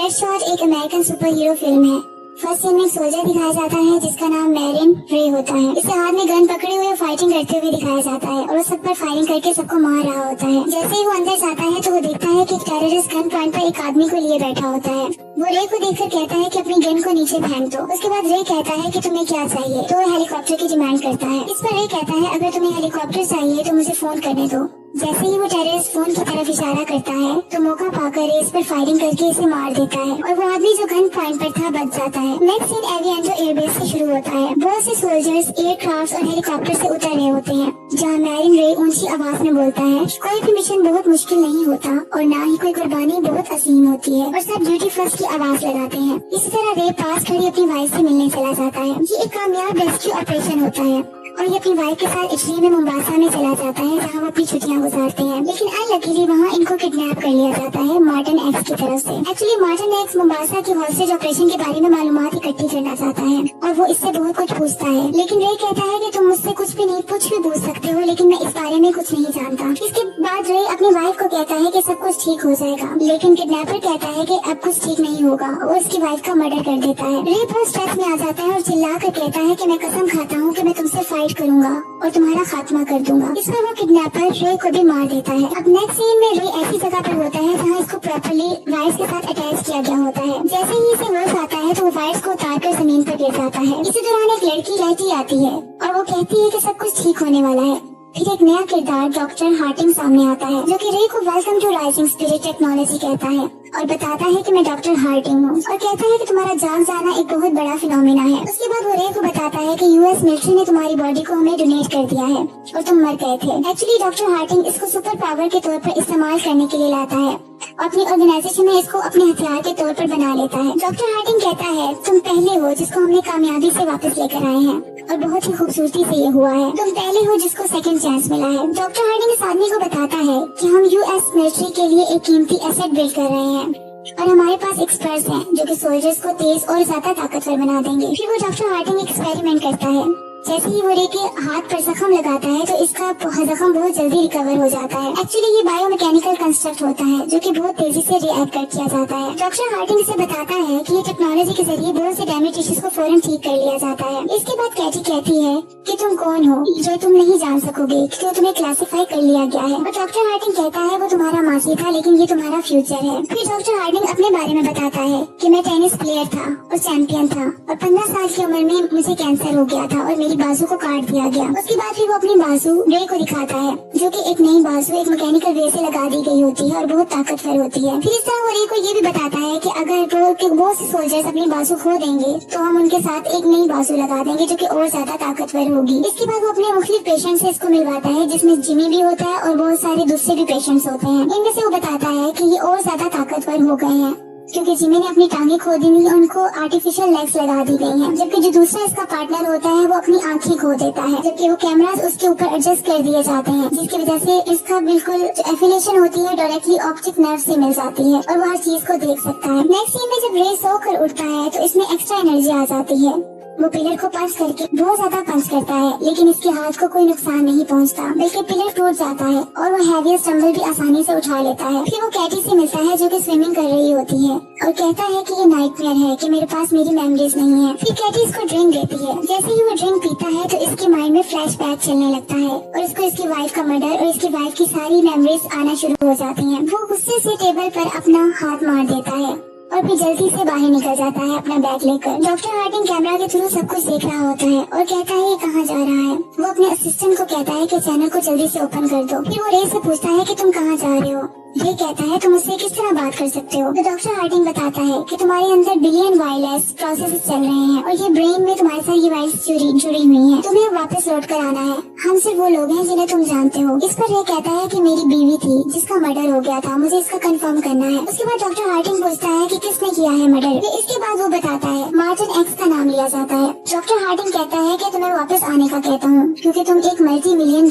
Headshot एक American super hero film है। First scene में एक सोल्जर दिखाया जाता है जिसका नाम मैरिन रे होता है। इसके हाथ में गन पकड़े हुए फाइटिंग करते हुए दिखाया जाता है और वो सब पर फायरिंग करके सबको मार रहा होता है। जैसे ही वो अंदर जाता है तो वो देखता है कि एक टेररिस्ट गन पॉइंट पर एक आदमी को लिए बैठा होता है। वो रे को देखकर कहता है कि अपनी गन को नीचे फेंक दो। उसके बाद रे कहता है कि तुम्हें क्या चाहिए, तो वो हेलीकॉप्टर की डिमांड करता है। इस पर रे कहता है अगर तुम्हें हेलीकॉप्टर चाहिए तो मुझे फोन करने दो। जैसे ही वो टेररिस्ट फोन की तरफ इशारा करता है तो मौका पाकर रे इस पर फायरिंग करके इसे मार देता है और वो आदमी जो गन पॉइंट पर था बच जाता है। नेक्स्ट सीन एविएंटो एयरबेस से शुरू होता है। बहुत से सोल्जर्स एयरक्राफ्ट और हेलीकॉप्टर से उतर रहे होते हैं जहाँ मैरिन रे ऊंची आवाज में बोलता है कोई भी मिशन बहुत मुश्किल नहीं होता और ना ही कोई कुर्बानी बहुत असीम होती है और सब ड्यूटी फर्स्ट की आवाज लगाते हैं। इसी तरह रे पास खड़ी अपनी वाइफ से मिलने चला जाता है। ये एक कामयाब रेस्क्यू ऑपरेशन होता है और ये अपनी वाइफ के साथ इटली में मुंबासा में चला जाता है जहाँ वो अपनी छुट्टियां गुजारते हैं। लेकिन अनलकीली वहाँ इनको किडनैप कर लिया जाता है मार्टिन एक्स की तरफ से। एक्चुअली मार्टिन एक्स मुंबासा की हॉस्टेज ऑपरेशन के बारे में मालूमात इकट्ठी करना चाहता है और वो इससे बहुत कुछ पूछता है। लेकिन रे कहता है कि तुम मुझसे कुछ भी पूछ सकते हो, लेकिन मैं इस बारे में कुछ नहीं जानता। इसके बाद रे अपनी वाइफ को कहता है कि सब कुछ ठीक हो जाएगा, लेकिन किडनैपर कहता है कि अब कुछ ठीक नहीं होगा और उसकी वाइफ का मर्डर कर देता है। रे बहुत स्ट्रेस में आ जाता है और चिल्ला कर कहता है कि मैं कसम खाता हूँ कि मैं तुमसे फाइट करूंगा और तुम्हारा खात्मा कर दूंगा। इस पर वो किडनैपर रे को भी मार देता है। अब नेक्स्ट सीन में रे ऐसी जगह पर होता है जहाँ इसको प्रॉपर्ली वायर्स के साथ अटैच किया गया होता है। जैसे ही इसे होश आता है तो वो वायर्स को उतार कर जमीन पर गिर जाता है। इसी दौरान एक लड़की लैटी आती है और वो कहती है कि सब कुछ ठीक होने वाला है। फिर एक नया किरदार डॉक्टर हार्टिंग सामने आता है जो कि रे को welcome to rising spirit technology कहता है और बताता है कि मैं डॉक्टर हार्टिंग हूँ और कहता है कि तुम्हारा जाग जाना एक बहुत बड़ा फिनोमेना है। उसके बाद वो रे को बताता है कि यूएस मिलिट्री ने तुम्हारी बॉडी को हमें डोनेट कर दिया है और तुम मर गए थे। एक्चुअली डॉक्टर हार्टिंग इसको सुपर पावर के तौर पर इस्तेमाल करने के लिए लाता है और अपनी ऑर्गेनाइजेशन में इसको अपने हथियार के तौर पर बना लेता है। डॉक्टर हार्टिंग कहता है तुम पहले हो जिसको हमने कामयाबी से वापस लेकर आए हैं और बहुत ही खूबसूरती से ये हुआ है। तुम पहले हो जिसको सेकंड चांस मिला है। डॉक्टर हार्टिंग इस आदमी को बताता है कि हम यूएस मिलिट्री के लिए एक कीमती एसेट बिल्ड कर रहे हैं और हमारे पास एक्सपर्ट्स हैं जो कि सोल्जर्स को तेज और ज्यादा ताकतवर बना देंगे। फिर वो डॉक्टर हार्टिंग एक्सपेरिमेंट करता है। जैसे ही वो रे के हाथ पर जख्म लगाता है तो इसका जख्म बहुत जल्दी रिकवर हो जाता है। एक्चुअली ये बायोमैकेनिकल कंस्ट्रक्ट होता है जो कि बहुत तेजी से रिएक्ट किया जाता है। डॉक्टर हार्टिंग से बताता है कि ये टेक्नोलॉजी के जरिए बहुत से डैमेज टिश्यूज को फौरन ठीक कर लिया जाता है। इसके बाद कैटी कहती है कि तुम कौन हो जो तुम नहीं जान सकोगे क्योंकि तुम्हें क्लासिफाई कर लिया गया है। और डॉक्टर हार्टिंग कहता है वो तुम्हारा मासी था लेकिन ये तुम्हारा फ्यूचर है। फिर डॉक्टर हार्टिंग अपने बारे में बताता है कि मैं टेनिस प्लेयर था और चैंपियन था और 15 साल की उम्र में मुझे कैंसर हो गया था और मेरी बाजू को काट दिया गया। उसके बाद फिर वो अपनी बाजू रे को दिखाता है जो कि एक नई बाजू एक मैकेनिकल वे से लगा दी गई होती है और बहुत ताकतवर होती है। फिर इस तरह वो रे को ये भी बताता है कि अगर बहुत से सोल्जर्स अपनी बाजू खो देंगे तो हम उनके साथ एक नई बाजू लगा देंगे जो कि और ज्यादा ताकतवर होगी। इसके बाद वो अपने मुख्तलिफ पेशेंट से इसको मिलवाता है जिसमें जिमी भी होता है और बहुत सारे दूसरे भी पेशेंट्स होते हैं। इनमें से वो बताता है कि ये और ज्यादा ताकतवर हो गए हैं क्योंकि जिमी ने अपनी टांगे खो दी नहीं, उनको आर्टिफिशियल लेग्स लगा दी गई हैं। जबकि जो दूसरा इसका पार्टनर होता है वो अपनी आंखें खो देता है जबकि वो कैमरास उसके ऊपर एडजस्ट कर दिए जाते हैं जिसकी वजह से इसका बिल्कुल जो एफिलिएशन होती है डायरेक्टली ऑप्टिक नर्व से मिल जाती है और वो हर चीज को देख सकता है। नेक्स्ट सीन में जब रे सोकर उठता है तो इसमें एक्स्ट्रा एनर्जी आ जाती है। वो पिलर को पंच करके बहुत ज्यादा पंच करता है लेकिन इसके हाथ को कोई नुकसान नहीं पहुंचता बल्कि पिलर टूट जाता है और वो हैवीएस्ट डंबल भी आसानी से उठा लेता है। फिर वो कैटी से मिलता है जो कि स्विमिंग कर रही होती है और कहता है कि ये नाइटमेयर है कि मेरे पास मेरी मेमोरीज नहीं है। फिर कैटी इसको ड्रिंक देती है। जैसे ही वो ड्रिंक पीता है तो इसके माइंड में फ्लैशबैक चलने लगता है और इसको इसकी वाइफ का मर्डर और इसकी वाइफ की सारी मेमोरीज आना शुरू हो जाती है। वो गुस्से से टेबल पर अपना हाथ मार देता है और फिर जल्दी से बाहर निकल जाता है अपना बैग लेकर। डॉक्टर हार्टिंग कैमरा के थ्रू सब कुछ देख रहा होता है और कहता है ये कहाँ जा रहा है। वो अपने असिस्टेंट को कहता है कि चैनल को जल्दी से ओपन कर दो। फिर वो रे से पूछता है कि तुम कहाँ जा रहे हो। रे कहता है तुम मुझसे किस तरह बात कर सकते हो। तो डॉक्टर हार्टिंग बताता है कि तुम्हारे अंदर बिलियन वायरलेस प्रोसेसेस चल रहे हैं और ये ब्रेन में तुम्हारे साथ ये वायर्स जुड़ी हुई हैं। तुम्हें वापस लौट कर आना है। हम सिर्फ वो लोग हैं जिन्हें तुम जानते हो। इस पर रे कहता है कि मेरी बीवी थी जिसका मर्डर हो गया था, मुझे इसका कंफर्म करना है। उसके बाद डॉक्टर हार्टिंग पूछता है कि किसने किया है मर्डर। इसके बाद वो बताता है मार्टिन एक्स का नाम लिया जाता है। डॉक्टर हार्टिंग कहता है कि तुम्हें वापस आने का कहता हूँ क्योंकि तुम एक $multi-million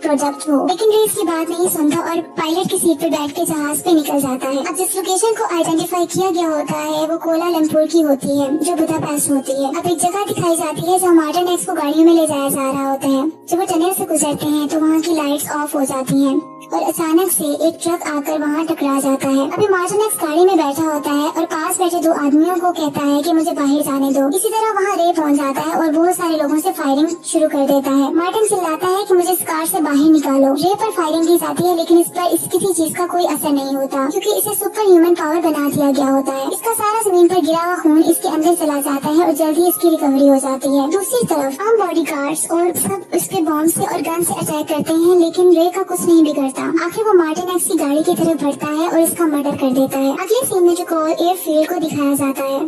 प्रोजेक्ट हो। लेकिन रे इसकी बात नहीं सुनता और पायलट की सीट पर बैठ के जहाज पे निकल जाता है। अब जिस लोकेशन को आइडेंटिफाई किया गया होता है वो कोलालमपुर की होती है जो बुदापेस्ट होती है। अब एक जगह दिखाई जाती है जहाँ मार्टिन एक्स को गाड़ियों में ले जाया जा रहा होता है। जब वो टनल से गुजरते हैं तो वहाँ की लाइट्स ऑफ हो जाती हैं और अचानक से एक ट्रक आकर वहाँ टकरा जाता है। अभी मार्टिन एक्स गाड़ी में बैठा होता है और पास पहुंचे 2 आदमियों को कहता है कि मुझे बाहर जाने दो। इसी तरह वहाँ रे पहुंच जाता है और बहुत सारे लोगों से फायरिंग शुरू कर देता है। मार्टिन चिल्लाता है कि मुझे इस कार से बाहर निकालो। रे पर फायरिंग की जाती है लेकिन इस पर किसी चीज का कोई असर नहीं होता क्योंकि इसे सुपर ह्यूमन पावर बना दिया गया होता है। इसका सारा जमीन पर गिरा हुआ खून इसके अंदर चला जाता है और जल्दी इसकी रिकवरी हो जाती है। दूसरी तरफ आम बॉडीगार्ड्स और सब उसके बॉम्ब से और गन से अटैक करते हैं लेकिन रे का कुछ नहीं बिगड़ता। आखिर वो मार्टिन एक्स की गाड़ी की तरफ बढ़ता है और इसका मर्डर कर देता है। अगले सीन में कोल एयरफील्ड को दिखाया जाता है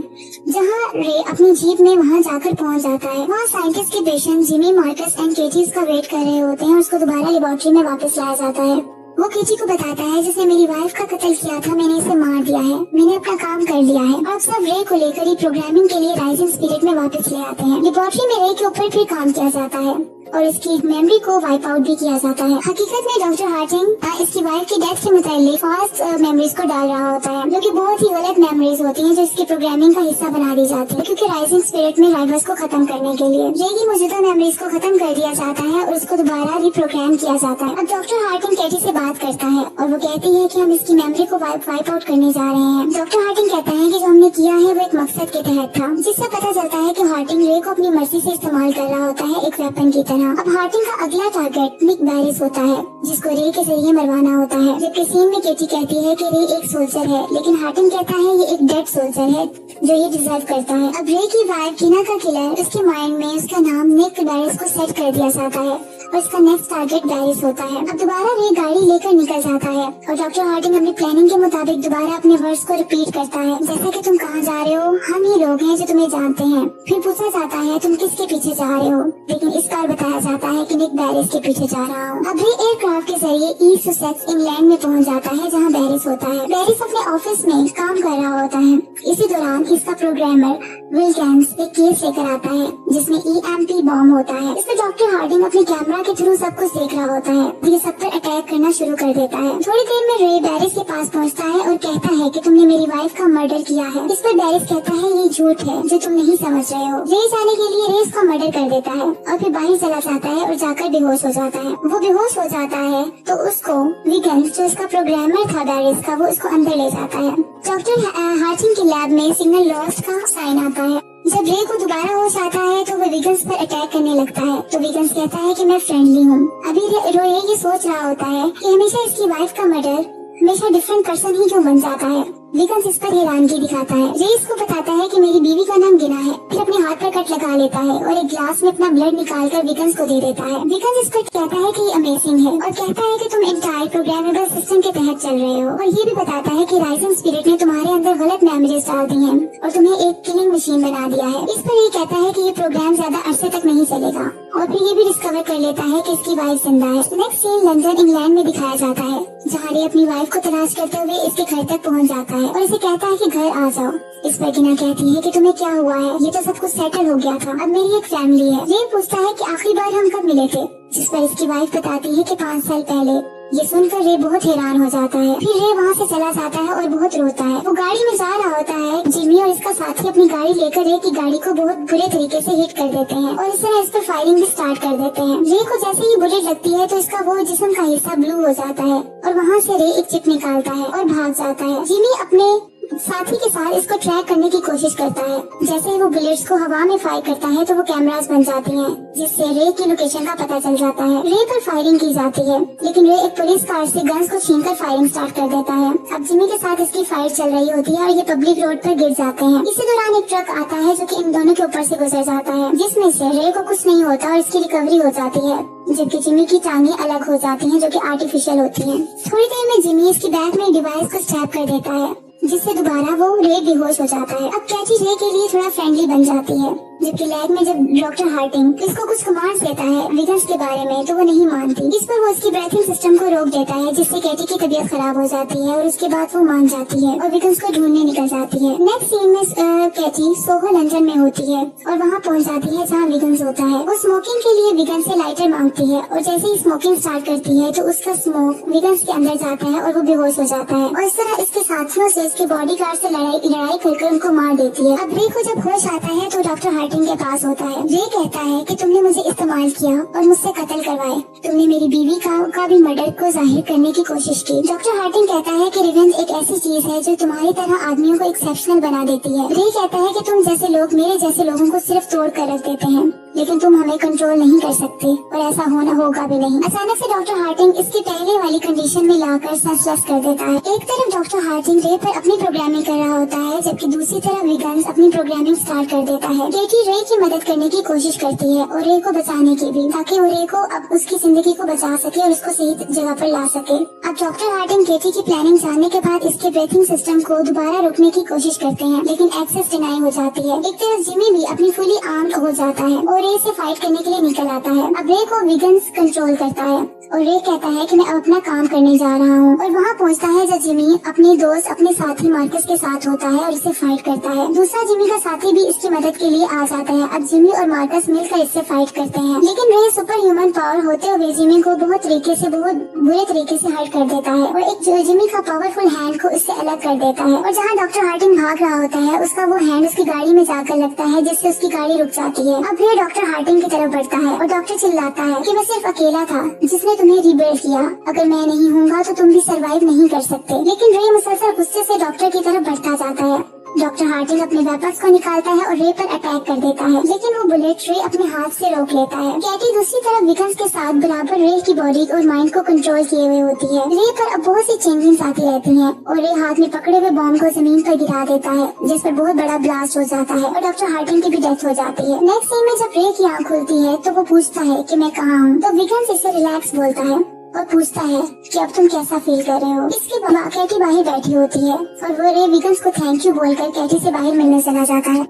जहाँ रे अपनी जीप में वहाँ जाकर पहुँच जाता है। वहाँ साइंटिस्ट के पेशेंट जिमी, मार्कस एंड केटी उसका वेट कर रहे होते हैं और उसको दोबारा लेबोरेटरी में वापस लाया जाता है। वो केटी को बताता है जिसने मेरी वाइफ का कत्ल किया था मैंने इसे मार दिया है, मैंने अपना काम कर लिया है। और सब रे को लेकर ही प्रोग्रामिंग के लिए राइजिंग स्पिरिट में वापस ले आते हैं। लेबोरेटरी में रे के ऊपर फिर काम किया जाता है और इसकी मेमोरी को वाइप आउट भी किया जाता है। हकीकत में डॉक्टर हार्टिंग इसकी वाइफ की डेथ के मुताबिक फास्ट मेमोरीज को डाल रहा होता है जो कि बहुत ही गलत मेमोरीज होती हैं जो इसकी प्रोग्रामिंग का हिस्सा बना दी जाती है क्योंकि राइजिंग स्पिरिट में राइवल्स को खत्म करने के लिए रे की मौजूदा मेमोरीज को खत्म कर दिया जाता है और उसको दोबारा रिप्रोग्राम किया जाता है। अब डॉक्टर हार्टिंग केटी से बात करता है और वो कहती है कि हम इसकी मेमोरी को वाइप आउट करने जा रहे हैं। डॉक्टर हार्टिंग कहता है कि जो हमने किया है वो एक मकसद के तहत था जिससे पता चलता है कि हार्टिंग रे को अपनी मर्जी से इस्तेमाल कर रहा होता है एक वेपन की तरह। अब हार्टिंग का अगला टारगेट निक बैरिस होता है जिसको रे के जरिए मरवाना होता है। जबकि सीन में केटी कहती है कि रे एक सोल्जर है लेकिन हार्टिंग कहता है ये एक डेड सोल्जर है जो ये डिजर्व करता है। अब रे की वाइफ कीना का किलर उसके माइंड में उसका नाम निक बैरिस को सेट कर दिया जाता है और इसका नेक्स्ट टारगेट बैरिस होता है। अब दोबारा रे गाड़ी लेकर निकल जाता है और डॉक्टर हार्टिंग अपनी प्लानिंग के मुताबिक दोबारा अपने वर्ड्स को रिपीट करता है जैसा कि तुम कहाँ जा रहे हो, हम ही लोग हैं जो तुम्हें जानते हैं। फिर पूछा जाता है तुम किसके पीछे जा रहे हो, लेकिन इस बार बताया जाता है कि निक बैरिस के पीछे जा रहा हूँ। अब रे एयरक्राफ्ट के जरिए ईस्ट ससेक्स इंग्लैंड में पहुँच जाता है जहाँ बैरिस होता है। बैरिस अपने ऑफिस में काम कर रहा होता है। इसी दौरान इसका प्रोग्रामर विल्किंस एक केस लेकर आता है जिसमें EMP बॉम्ब होता है। इस पर डॉक्टर हार्डिंग अपने कैमरा के थ्रू सब कुछ देख रहा होता है। ये सब पर अटैक करना शुरू कर देता है। थोड़ी देर में रे बैरिस के पास पहुंचता है और कहता है कि तुमने मेरी वाइफ का मर्डर किया है। इस पर बैरिस कहता है ये झूठ है जो तुम नहीं समझ रहे हो। रे जाने के लिए रे इसका मर्डर कर देता है और फिर बाहर चला जाता है और जाकर बेहोश हो जाता है। वो बेहोश हो जाता है तो उसको विल्किंस जो उसका प्रोग्रामर था बैरिस का वो उसको अंदर ले जाता है। डॉक्टर हार्टिंग की लैब में सिग्नल लॉस्ट का साइन आता है। जब रे को दोबारा होश आता है तो वो विल्किंस पर अटैक करने लगता है तो विल्किंस कहता है कि मैं फ्रेंडली हूँ। अभी रे ये सोच रहा होता है कि हमेशा इसकी वाइफ का मर्डर हमेशा डिफरेंट पर्सन ही क्यों बन जाता है। विल्किंस इस पर हैरानगी दिखाता है। रे इसको बताता है कि मेरी बीवी का नाम गिना है। फिर अपने हाथ पर कट लगा लेता है और एक ग्लास में अपना ब्लड निकालकर विल्किंस को दे देता है। विल्किंस इस पर कहता है कि ये अमेजिंग है और कहता है कि तुम एंटायर प्रोग्रामेबल सिस्टम के तहत चल रहे हो और ये भी बताता है कि राइजिंग स्पिरिट ने तुम्हारे अंदर गलत मेमोरीज डाल दी हैं और तुम्हें एक किलिंग मशीन बना दिया है। इस पर ये कहता है कि ये प्रोग्राम ज्यादा अरसे तक नहीं चलेगा और फिर ये भी डिस्कवर कर लेता है कि इसकी वाइफ जिंदा है। नेक्स्ट सीन लंदन इंग्लैंड में दिखाया जाता है जहाँ रे अपनी वाइफ को तलाश करते हुए इसके घर तक पहुँच जाता है और इसे कहता है कि घर आ जाओ। इस पर गिना कहती है कि तुम्हें क्या हुआ है, ये तो सब कुछ सेटल हो गया था, अब मेरी एक फैमिली है। रे पूछता है कि आखिरी बार हम कब मिले थे, जिस पर इसकी वाइफ बताती है कि 5 साल पहले। ये सुनकर रे बहुत हैरान हो जाता है। फिर रे वहाँ से चला जाता है और बहुत रोता है। वो गाड़ी में जा रहा होता है। जिमी और इसका साथी अपनी गाड़ी लेकर रे की गाड़ी को बहुत बुरे तरीके से हिट कर देते हैं और इस तरह इस पर फायरिंग भी स्टार्ट कर देते हैं। रे को जैसे ही बुलेट लगती है तो इसका वो जिस्म का हिस्सा ब्लू हो जाता है और वहाँ से रे एक चिप निकालता है और भाग जाता है। जिमी अपने साथी के साथ इसको ट्रैक करने की कोशिश करता है। जैसे ही वो बुलेट्स को हवा में फायर करता है तो वो कैमरास बन जाती हैं, जिससे रे की लोकेशन का पता चल जाता है। रे पर फायरिंग की जाती है लेकिन रे एक पुलिस कार से गन्स को छीनकर फायरिंग स्टार्ट कर देता है। अब जिमी के साथ इसकी फाइट चल रही होती है और ये पब्लिक रोड पर गिर जाते हैं। इसी दौरान एक ट्रक आता है जो कि इन दोनों के ऊपर से गुजर जाता है, जिसमें से रे को कुछ नहीं होता और इसकी रिकवरी हो जाती है, जबकि जिमी की टांगें अलग हो जाती हैं जो कि आर्टिफिशियल होती हैं। थोड़ी देर में जिमी इसकी बैक में डिवाइस को स्टैप कर देता है जिससे दोबारा वो रे बेहोश हो जाता है। अब कैची रे के लिए थोड़ा फ्रेंडली बन जाती है, जबकि लैब में जब डॉक्टर हार्टिंग इसको कुछ कमांड्स देता है विल्किंस के बारे में तो वो नहीं मानती। इस पर वो उसकी ब्रीथिंग सिस्टम को रोक देता है जिससे कैटी की तबीयत खराब हो जाती है और उसके बाद वो मान जाती है और विल्किंस को ढूंढने निकल जाती है। नेक्स्ट सीन में कैटी सोहो लंदन में होती है और वहाँ पहुँच जाती है जहाँ विल्किंस होता है। वो स्मोकिंग के लिए विल्किंस से लाइटर मांगती है और जैसे ही स्मोकिंग स्टार्ट करती है तो उसका स्मोक विल्किंस के अंदर जाता है और वो बेहोश हो जाता है और इस तरह इसके साथियों से इसके बॉडीगार्ड से लड़ाई करके उनको मार देती है। अब रे को जब होश आता है तो डॉक्टर हार्टिंग के पास होता है। रे कहता है कि तुमने मुझे इस्तेमाल किया और मुझसे कत्ल करवाए। तुमने मेरी बीवी का भी मर्डर को जाहिर करने की कोशिश की। डॉक्टर हार्टिंग कहता है कि रिवेंज एक ऐसी चीज है जो तुम्हारी तरह आदमियों को एक्सेप्शनल बना देती है। रे कहता है कि तुम जैसे लोग मेरे जैसे लोगों को सिर्फ तोड़ कर रख देते हैं, लेकिन तुम हमें कंट्रोल नहीं कर सकते और ऐसा होगा भी नहीं। अचानक से डॉक्टर हार्टिंग इसकी पहले वाली कंडीशन में लाकर सेंसलेस कर देता है। एक तरफ डॉक्टर हार्टिंग रे पर अपनी प्रोग्रामिंग कर रहा होता है, जबकि दूसरी तरफ विगन्स अपनी प्रोग्रामिंग स्टार्ट कर देता है। केटी रे की मदद करने की कोशिश करती है और रे को बचाने की भी, ताकि वो रे को अब उसकी जिंदगी को बचा सके और उसको सही जगह पर ला सके। अब डॉक्टर हार्टिंग केटी की प्लानिंग जानने के बाद इसके ब्रीथिंग सिस्टम को दोबारा रोकने की कोशिश करते हैं, लेकिन एक्सेस डिनाई हो जाती है। एक तरफ जिमी भी अपनी फुली आर्म्ड हो जाता है और रे से फाइट करने के लिए निकल आता है। अब रे को विगन्स कंट्रोल करता है और रे कहता है कि मैं अब अपना काम करने जा रहा हूँ, और वहाँ पहुँचता है जब जिमी अपने दोस्त अपने साथी मार्कस के साथ होता है और इससे फाइट करता है। दूसरा जिमी का साथी भी इसकी मदद के लिए आ जाता है। अब जिमी और मार्कस मिलकर इससे फाइट करते हैं, लेकिन रे सुपर ह्यूमन पावर होते हुए जिमी को बहुत बुरे तरीके से हर्ट कर देता है और एक जिमी का पावरफुल हैंड को इससे अलग कर देता है। और जहाँ डॉक्टर हार्टिंग भाग रहा होता है, उसका वो हैंड उसकी गाड़ी में जाकर लगता है, जिससे उसकी गाड़ी रुक जाती है। अब रे डॉक्टर हार्टिंग की तरफ बढ़ता है और डॉक्टर चिल्लाता है कि मैं सिर्फ अकेला था जिसने तुम्हें रिबिल्ड किया, अगर मैं नहीं हूँगा तो तुम भी सरवाइव नहीं कर सकते। लेकिन रे मुसलसल गुस्से से डॉक्टर की तरफ बढ़ता जाता है। डॉक्टर हार्टिंग अपने वेपन्स को निकालता है और रे पर अटैक कर देता है, लेकिन वो बुलेट रे अपने हाथ से रोक लेता है। कैटी दूसरी तरफ विगन्स के साथ बराबर रे की बॉडी और माइंड को कंट्रोल किए हुए होती है। रे पर अब बहुत सी चेंजिंग्स आती रहती हैं और रे हाथ में पकड़े हुए बॉम्ब को जमीन पर गिरा देता है, जिस पर बहुत बड़ा ब्लास्ट हो जाता है और डॉक्टर हार्टिंग की भी डेथ हो जाती है। नेक्स्ट सीन में जब रे की आँख खुलती है तो वो पूछता है कि मैं कहाँ हूँ, तो विगन्स इससे रिलैक्स बोलता है और पूछता है कि अब तुम कैसा फील कर रहे हो। इसके बाद कैटी बाहर बैठी होती है और वो रे विगन्स को थैंक यू बोलकर कैटी से बाहर मिलने चला जाता है।